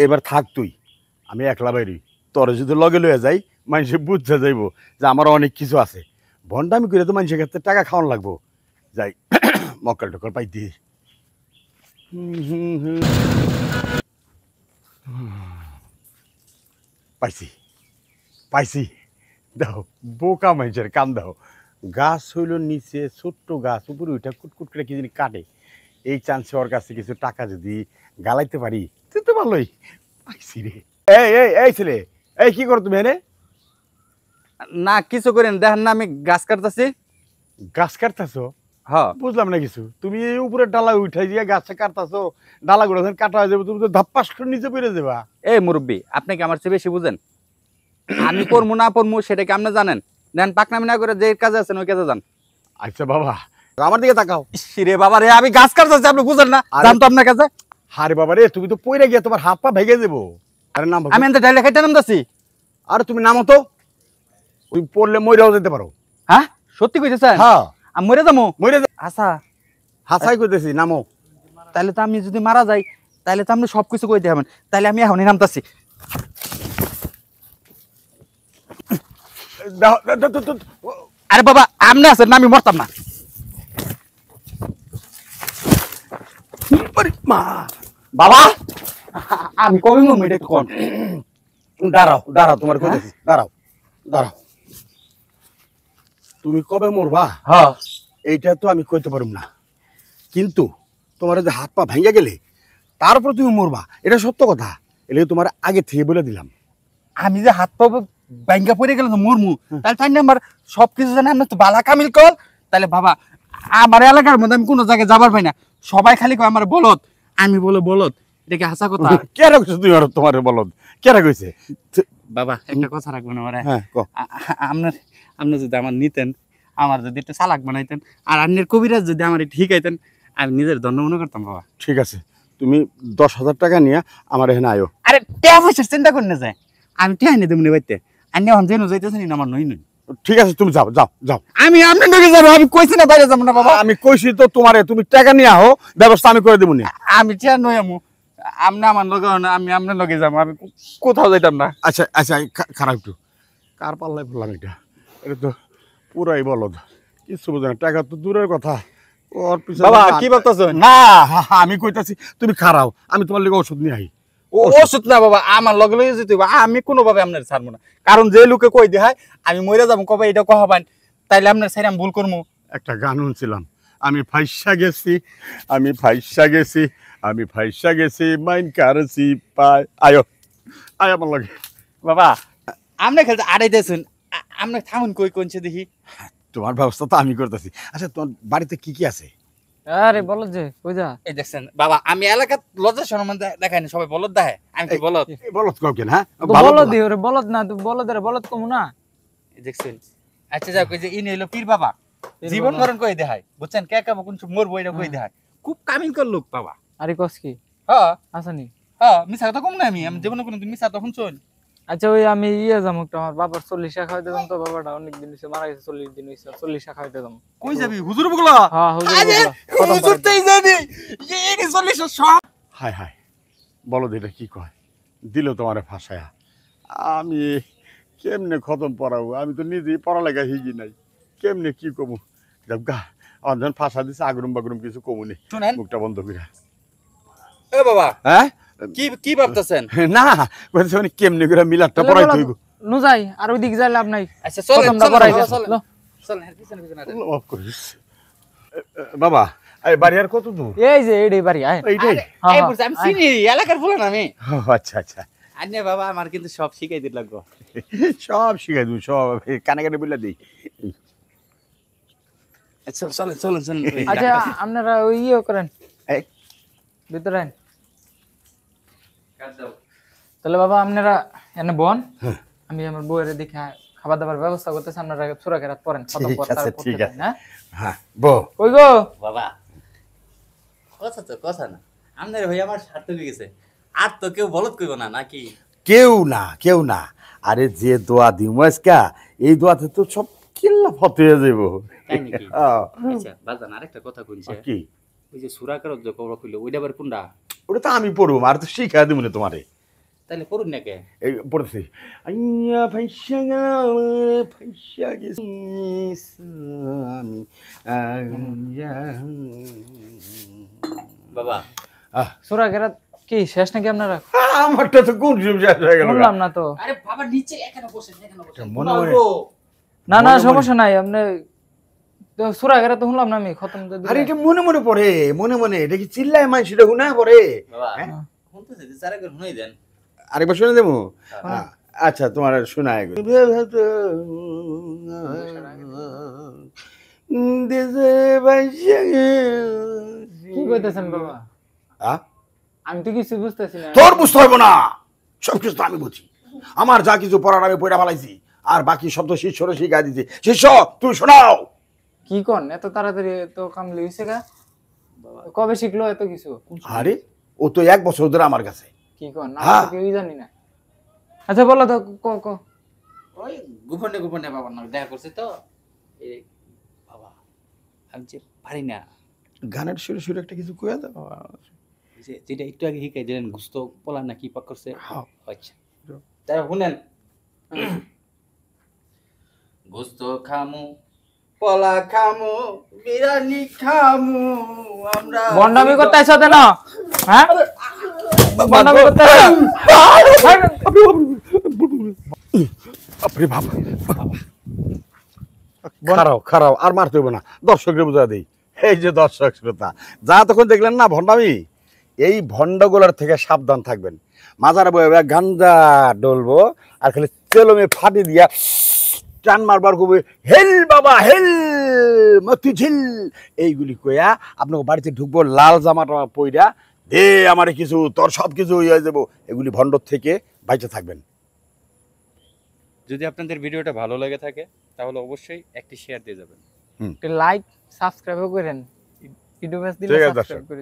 এবার থাক তুই, আমি একলা বাইরি। তোর যদি লগে লয়ে যাই মানুষে বুঝতে যাইব যে আমার অনেক কিছু আছে। ভন্ডামি করে তো মানুষের কাছে টাকা খাওয়ান লাগবো। যাই মক্কল টক্কল পাই দি। পাইছি পাইছি। দাও বোকা মানুষের কাম দাও। গাছ হইল নিচে, ছোট্ট গাছ, উপরে ওইটা কুটকুট করে কি জিনিস কাটে। এই চান্সে ওর কাছে কিছু টাকা যদি গালাইতে পারি তুই তো ভালোই। পাইছি রে। এই এই এই ছেলে, এই কি করো তুমি এনে? না কিছু করেন, দেখেন না আমি গাছ কাটতেছি। গাছ কাটতেছো? হ্যাঁ বুঝলাম না কিছু। তুমি এই উপরে ডালা উঠাই দিয়ে গাছটা কাটতেছো, ডালাগুলো যখন কাটা হয়ে যাবে তুমি তো ধাপ্পাস করে নিচে পড়ে যাবা। এই মুরব্বী, আপনি কি আমার চেয়ে বেশি বুঝেন? আমি পড়মু না পড়মু সেটা কি আপনি জানেন? দেন পাকনামি না করে যে কাজে আছেন ওই কাজে যান। আচ্ছা বাবা, আমার দিকে তাকাও। রে বাবা রে, আমি গাছ কাটতেছি, আপনি বুঝেন না? জান তো আপনার কাছে। আরে বাবা রে, তুমি তো পড়ে গিয়ে তোমার হাত পা ভেঙে দেবো। আরে নাম, আমি এনতে ডাইলে খাইতে নামতাছি। আরে তুমি নামো তো, তুমি পড়লে মইরাও যেতে পারো। হ্যাঁ সত্যি কইতেছেন? হ্যাঁ আমি মরে যাবো? মইরা আচ্ছা হাসাই কইতেছি, নামো। তাহলে তো আমি যদি মারা যাই তাহলে তো আপনি সবকিছু কইতে হবেন। তাহলে আমি এখনই নামতাছি। আরে বাবা আপনি আছেন না, আমি মরতাম না। মা বাবা আমি কবে মরবো এটা একটু কোন। দাঁড়াও দাঁড়াও, তোমার কইতেছি, দাঁড়াও দাঁড়াও। তুমি কবে মরবা হ্যাঁ এইটা তো আমি কইতে পারুম না, কিন্তু তোমার যে হাত পা ভেঙে গেলে তারপর তুমি মরবা এটা সত্য কথা। এটা তোমার আগে থেকে বলে দিলাম। আমি যে হাত পা ব্যাঙ্গা পড়ে গেল তো মরমু, তাহলে তাই না আমার সবকিছু জানে আপনি তো বালা কামিল কর। তাহলে বাবা আমার এলাকার মধ্যে আমি কোনো জায়গায় যাবার পাই না, সবাই খালি কয় আমার বলদ। আমি বলে বলদ, এটা কি হাসা কথা? কে রাখছো তুমি আর তোমার বলদ? কে রাখছে? বাবা একটা কথা রাখবেন আমার। হ্যাঁ আপনার আপনি যদি আমার নিতেন, আমার যদি একটু চালাক বানাইতেন, আর আপনার কবিরাজ যদি আমার একটু শিখাইতেন, আমি নিজের ধন্য মনে করতাম বাবা। ঠিক আছে, তুমি 10,000 টাকা নিয়ে আমার এখানে আয়ো। আরে টাকা পয়সার চিন্তা করি না যায়, আমি টাকা নিয়ে দেবো বাইতে। আর এখন যেন যাইতেছেন আমার নই নই। ঠিক আছে তুমি যাও যাও যাও। আমি আপনার দিকে যাবো, আমি কইছি না বাইরে যাবো না বাবা। আমি কইছি তো তোমারে, তুমি টাকা নিয়ে আহো, ব্যবস্থা আমি করে দেবো। আমি টাকা নই আমু, আপনি আমার লগে না, আমি আপনার লগে যাবো, আমি কোথাও যাইতাম না। আচ্ছা আচ্ছা, খারাপ একটু কার পাল্লায় বললাম এটা? এটা তো পুরাই বলদ, কিছু বোঝে না। টাকা তো দূরের কথা, ওর পিছনে বাবা কি ভাবতেছেন? না আমি কইতাছি তুমি খারাও, আমি তোমার লেগে ওষুধ নিয়ে আই। ওষুধ না বাবা, আমার লগে লগে যেতে হবে। আমি কোনোভাবে আপনার ছাড়বো না, কারণ যে লোকে কই দেয় আমি মরে যাবো, কবে এটা কহাবান, তাইলে আপনার সাইড আমি ভুল করবো। একটা গান শুনছিলাম, আমি ফাইসা গেছি, আমি ফাইসা গেছি, আমি ফাইসা গেছি, মাইন কারছি পায়। আয়ো আয় আমার লগে। বাবা আপনি খেলতে আড়াইতেছেন, আপনি থামুন কই কোনছে দেখি। তোমার ব্যবস্থা তো আমি করতেছি। আচ্ছা তোমার বাড়িতে কি কি আছে? আরে বলদ যে কই যা? এই দেখছেন বাবা, আমি এলাকার লজ্জা সম্মান দেখাই না, সবাই বলদ দেখে, আমি কি বলদ? বলদ কও কেন? হ্যাঁ বলদ ওরে বলদ না, তুই বলদের বলদ কম না। এই দেখছেন। আচ্ছা যাও, কই যে ইনি হইলো পীর বাবা, জীবন মরণ কই দেখায়, বুঝছেন? কে কে কোন মরবো এটা কই দেখায়, খুব কামিল কর লোক বাবা। আরে কস কি? হ্যাঁ আসনি? হ্যাঁ মিছা কথা কম না, আমি জীবনে কোনোদিন মিছা তখন চল। আচ্ছা ওই আমি যাবো একটা, আমার বাবার 40 টাকা খাইতে দাম, তো বাবাটা অনেক দিন হইছে মারা গেছে, 40 দিন হইছে, 40 টাকা খাইতে দাম। কই যাবি হুজুর বগলা? হ্যাঁ হুজুর আরে বগলা। হুজুর তেই জানি এই 40 সব। হায় হায়, বলদ এটা কি কয়? দিল তোমারে ফাঁসায়া। আমি কেমনে খতম পড়াবো? আমি তো নিজেই পড়ালেখা শিখি নাই, কেমনে কি কমু? গা আমার যখন ফাঁসা দিছে আগুরুম বাগুরুম কিছু কমু নেই, শুনেন মুখটা বন্ধ করে। এ বাবা হ্যাঁ কি কি ভাবতেছেন? না বলছে মানে কেমনে করে মিলাদটা পড়াই তুইব। নু যাই আর ওই দিক যাই লাভ নাই। আচ্ছা চলেন প্রথমটা চলেন পড়াই বাবা, গেছে। চলেন লো। চলেন পিছনে পিছনে আরে। মাফ করিস বাবা। এই বাড়ি আর কত দূর? এই যে এইটাই বাড়ি আয়। এইটাই? এই বুঝছি, আমি চিনি এলাকার ফুলান আমি। ও আচ্ছা আচ্ছা, আন্নে বাবা আমার কিন্তু সব শিখাই দিতে লাগবো। সব শিখাই দেবো, সব কানে কানে বলে দিই। আচ্ছা চলেন চলেন চলেন। আচ্ছা আপনারা ওই ইয়ে করেন, এই ভিতরে আইন। তাহলে বাবা আপনারা এনে বন, আমি আমার বউয়ের দেখে খাবার দাবার ব্যবস্থা করতেছি, আপনারা সূরা কেরাত পড়েন, খতম ঠিক করেন, আছে তারপর ঠিক পড়তে আছে। দেন, হ্যাঁ? হ্যাঁ বো কই গো বাবা কথা তো কথা না, আপনার ভাই আমার স্বার্থ হয়ে গেছে, আর তো কেউ বলত কইব না নাকি? কেউ না কেউ না। আরে যে দোয়া দিমু আজকা, এই দোয়াতে তো সব কিল্লা ফতে হয়ে যাবো। তাই নাকি? হ্যাঁ। আচ্ছা বাজান আরেকটা কথা কইছে, কি? ওই যে সূরা কেরাত যে কবর কইলো ওইটা আবার কোনটা? ওটা তো আমি পড়বো, আর তো শিখা দিব না তোমারে। তাহলে করুন না কে এই পড়তেছি আইয়া ফাইসা গেলাম রে, ফাইসা গেছি আমি আইয়া। বাবা সুরা গেরাত কি শেষ নাকি আপনারা? আমারটা তো কোন শেষ হয়ে গেল শুনলাম না তো। আরে বাবা নিচে এখানে বসেন মনে মনে না না মনে সমস্যা নাই, আপনি সুরা গেরাত তো শুনলাম না আমি, খতম তো আরে দিলেন। এটা মনে মনে পড়ে, মনে মনে এটা কি চিল্লায় মাই সেটা গুনা পড়ে। বাবা হ্যাঁ? শুনতেছে যে চারা করে শুনাই দেন আরেকবার শুনে দেবো। হ্যাঁ। আচ্ছা তোমার শোনায় কি কইতেছেন বাবা? আমি তো কিছু বুঝতেছি না। তোর বুঝতে হবে না, সব কিছু তো আমি বুঝি। আমার যা কিছু পড়ার আমি পড়া ফেলাইছি, আর বাকি শব্দ শিষ্যরে শিখা দিছি। শিষ্য তুই শোনাও। কি কোন এত তাড়াতাড়ি তো কামলি হইছে গা? কবে শিখলো এত কিছু? আরে ও তো 1 বছর ধরে আমার কাছে। কি কোন না হ্যাঁ। কেউই জানি না। আচ্ছা বলো তো, ক ওই গোপনে গোপনে বাবার নামে দেখা করছে তো এই বাবা আমি যে পারি না গানের সুরে সুরে একটা কিছু কয়ে দাও। যে যেটা একটু আগে শিখাই দিলেন গুস্ত পোলা না কি পাক করছে হ্যাঁ। আচ্ছা তারা শুনেন গুস্ত খামু পোলা খামু বিরিয়ানি খামু আমরা বন্ডামি করতে আইছো কেন? হ্যাঁ বন্ডামি করতে আইছো? আপনি বাপ খারাও খারাও আর মারতে হবে না, দর্শকদের বোঝা দেই। এই যে দর্শক শ্রোতা, যা তখন দেখলেন না ভণ্ডামি, এই ভণ্ডগুলোর থেকে সাবধান থাকবেন। মাজারে বয়ে গাঞ্জা ডলবো আর খালি তেলমে ফাটি দিয়া টান মারবার কবে হেল বাবা হেল মতি ঝিল এইগুলি কইয়া আপনাকে বাড়িতে ঢুকবো লাল জামাটা পইরা দে আমারে কিছু, তোর সব কিছু হয়ে যাবো, এগুলি ভণ্ডর থেকে বাইচে থাকবেন। যদি আপনাদের ভিডিওটা ভালো লেগে থাকে তাহলে অবশ্যই একটি শেয়ার দিয়ে যাবেন। লাইক সাবস্ক্রাইবও করেন, ভিডিও বেশ দিলে ঠিক আছে, সাবস্ক্রাইব করে